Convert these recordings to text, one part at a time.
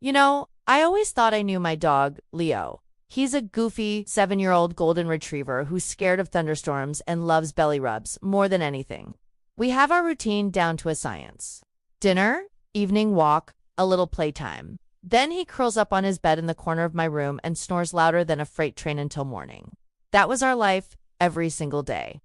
I always thought I knew my dog, Leo. He's a goofy 7-year-old golden retriever who's scared of thunderstorms and loves belly rubs more than anything. We have our routine down to a science. Dinner, evening walk, a little playtime. Then he curls up on his bed in the corner of my room and snores louder than a freight train until morning. That was our life every single day.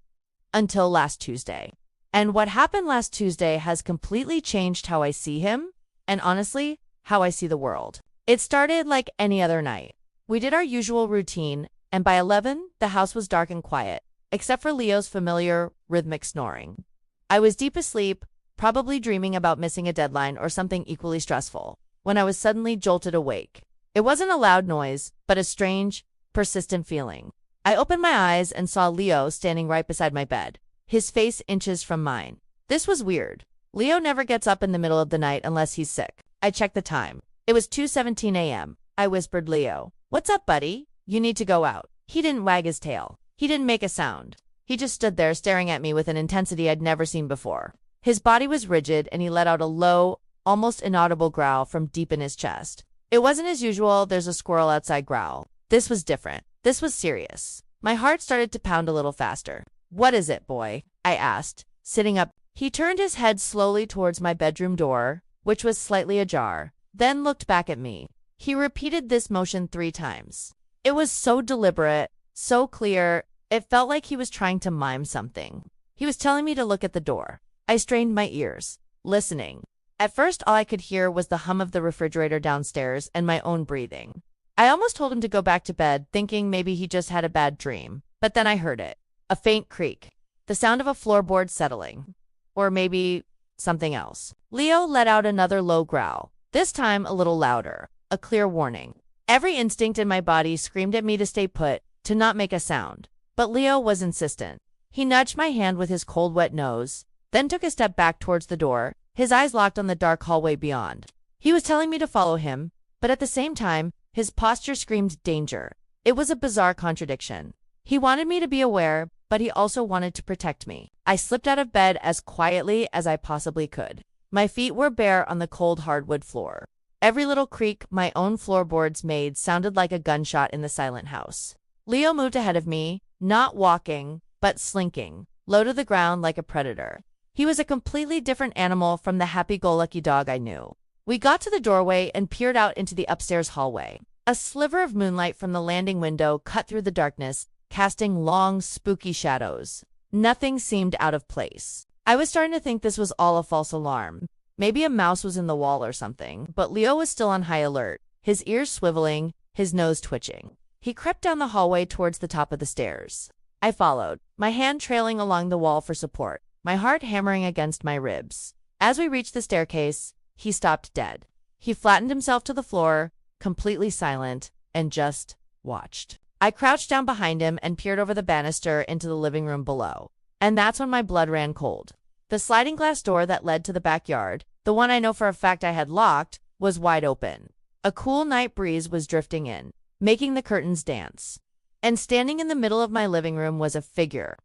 Until last Tuesday. And what happened last Tuesday has completely changed how I see him, and honestly, how I see the world. It started like any other night. We did our usual routine, and by 11, the house was dark and quiet, except for Leo's familiar, rhythmic snoring. I was deep asleep, probably dreaming about missing a deadline or something equally stressful, when I was suddenly jolted awake. It wasn't a loud noise, but a strange, persistent feeling. I opened my eyes and saw Leo standing right beside my bed, his face inches from mine. This was weird. Leo never gets up in the middle of the night unless he's sick. I checked the time. It was 2:17 a.m. I whispered Leo, "What's up, buddy? You need to go out." He didn't wag his tail. He didn't make a sound. He just stood there staring at me with an intensity I'd never seen before. His body was rigid and he let out a low, almost inaudible growl from deep in his chest. It wasn't his usual "there's a squirrel outside" growl. This was different. This was serious. My heart started to pound a little faster. "What is it, boy?" I asked, sitting up. He turned his head slowly towards my bedroom door, which was slightly ajar, then looked back at me. He repeated this motion 3 times. It was so deliberate, so clear, it felt like he was trying to mime something. He was telling me to look at the door. I strained my ears, listening. At first, all I could hear was the hum of the refrigerator downstairs and my own breathing. I almost told him to go back to bed, thinking maybe he just had a bad dream. But then I heard it. A faint creak. The sound of a floorboard settling. Or maybe something else. Leo let out another low growl, this time a little louder, a clear warning. Every instinct in my body screamed at me to stay put, to not make a sound. But Leo was insistent. He nudged my hand with his cold, wet nose, then took a step back towards the door, his eyes locked on the dark hallway beyond. He was telling me to follow him, but at the same time, his posture screamed danger. It was a bizarre contradiction. He wanted me to be aware, but he also wanted to protect me. I slipped out of bed as quietly as I possibly could. My feet were bare on the cold hardwood floor. Every little creak my own floorboards made sounded like a gunshot in the silent house. Leo moved ahead of me, not walking, but slinking, low to the ground like a predator. He was a completely different animal from the happy-go-lucky dog I knew. We got to the doorway and peered out into the upstairs hallway. A sliver of moonlight from the landing window cut through the darkness, casting long, spooky shadows. Nothing seemed out of place. I was starting to think this was all a false alarm. Maybe a mouse was in the wall or something, but Leo was still on high alert, his ears swiveling, his nose twitching. He crept down the hallway towards the top of the stairs. I followed, my hand trailing along the wall for support, my heart hammering against my ribs. As we reached the staircase, he stopped dead. He flattened himself to the floor, completely silent, and just watched. I crouched down behind him and peered over the banister into the living room below. And that's when my blood ran cold. The sliding glass door that led to the backyard, the one I know for a fact I had locked, was wide open. A cool night breeze was drifting in, making the curtains dance. And standing in the middle of my living room was a figure.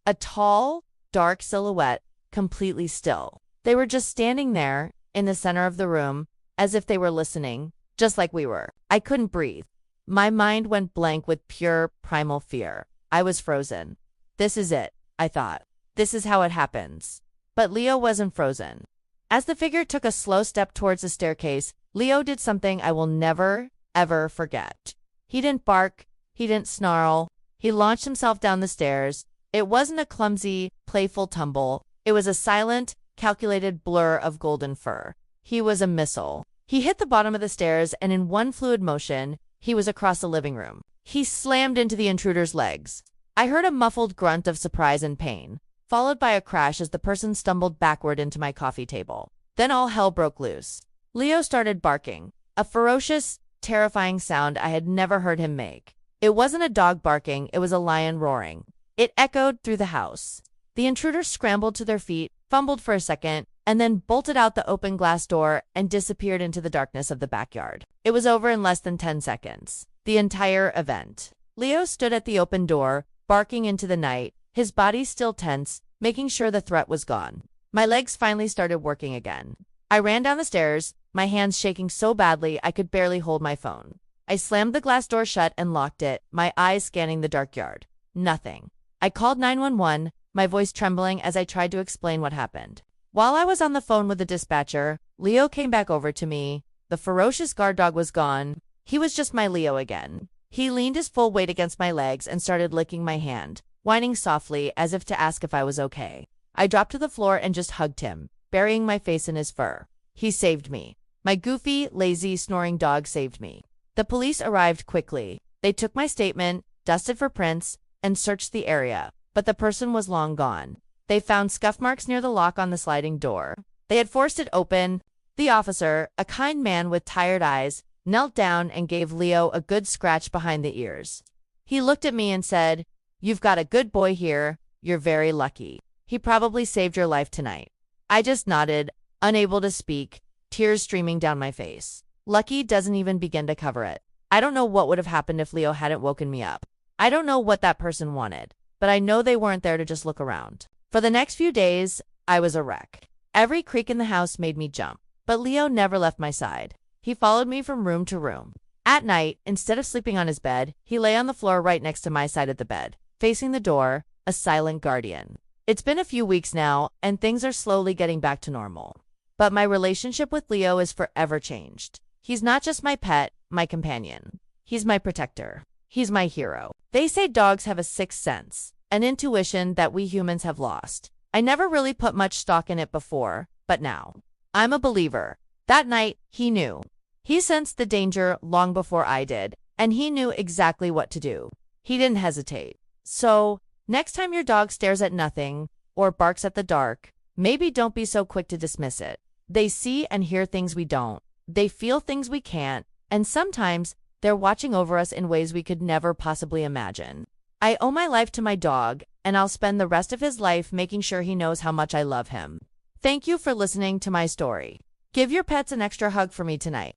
A tall, dark silhouette, completely still. They were just standing there, in the center of the room, as if they were listening, just like we were. I couldn't breathe. My mind went blank with pure, primal fear. I was frozen. This is it, I thought. This is how it happens. But Leo wasn't frozen. As the figure took a slow step towards the staircase, Leo did something I will never, ever forget. He didn't bark. He didn't snarl. He launched himself down the stairs. It wasn't a clumsy, playful tumble. It was a silent, calculated blur of golden fur. He was a missile. He hit the bottom of the stairs, and in one fluid motion, he was across the living room. He slammed into the intruder's legs. I heard a muffled grunt of surprise and pain, followed by a crash as the person stumbled backward into my coffee table. Then all hell broke loose. Leo started barking, a ferocious, terrifying sound I had never heard him make. It wasn't a dog barking, it was a lion roaring. It echoed through the house. The intruders scrambled to their feet, fumbled for a second, and then bolted out the open glass door and disappeared into the darkness of the backyard. It was over in less than 10 seconds. The entire event. Leo stood at the open door, barking into the night, his body still tense, making sure the threat was gone. My legs finally started working again. I ran down the stairs, my hands shaking so badly I could barely hold my phone. I slammed the glass door shut and locked it, my eyes scanning the dark yard. Nothing. I called 911, my voice trembling as I tried to explain what happened. While I was on the phone with the dispatcher, Leo came back over to me. The ferocious guard dog was gone. He was just my Leo again. He leaned his full weight against my legs and started licking my hand, whining softly as if to ask if I was okay. I dropped to the floor and just hugged him, burying my face in his fur. He saved me. My goofy, lazy, snoring dog saved me. The police arrived quickly. They took my statement, dusted for prints, and searched the area, but the person was long gone. They found scuff marks near the lock on the sliding door. They had forced it open. The officer, a kind man with tired eyes, knelt down and gave Leo a good scratch behind the ears. He looked at me and said, "You've got a good boy here. You're very lucky. He probably saved your life tonight." I just nodded, unable to speak, tears streaming down my face. Lucky doesn't even begin to cover it. I don't know what would have happened if Leo hadn't woken me up. I don't know what that person wanted, but I know they weren't there to just look around. For the next few days, I was a wreck. Every creak in the house made me jump, but Leo never left my side. He followed me from room to room. At night, instead of sleeping on his bed, he lay on the floor right next to my side of the bed, facing the door, a silent guardian. It's been a few weeks now, and things are slowly getting back to normal. But my relationship with Leo is forever changed. He's not just my pet, my companion. He's my protector. He's my hero. They say dogs have a sixth sense, an intuition that we humans have lost. I never really put much stock in it before, but now, I'm a believer. That night, he knew. He sensed the danger long before I did, and he knew exactly what to do. He didn't hesitate. So, next time your dog stares at nothing or barks at the dark, maybe don't be so quick to dismiss it. They see and hear things we don't. They feel things we can't, and sometimes they're watching over us in ways we could never possibly imagine. I owe my life to my dog, and I'll spend the rest of his life making sure he knows how much I love him. Thank you for listening to my story. Give your pets an extra hug for me tonight.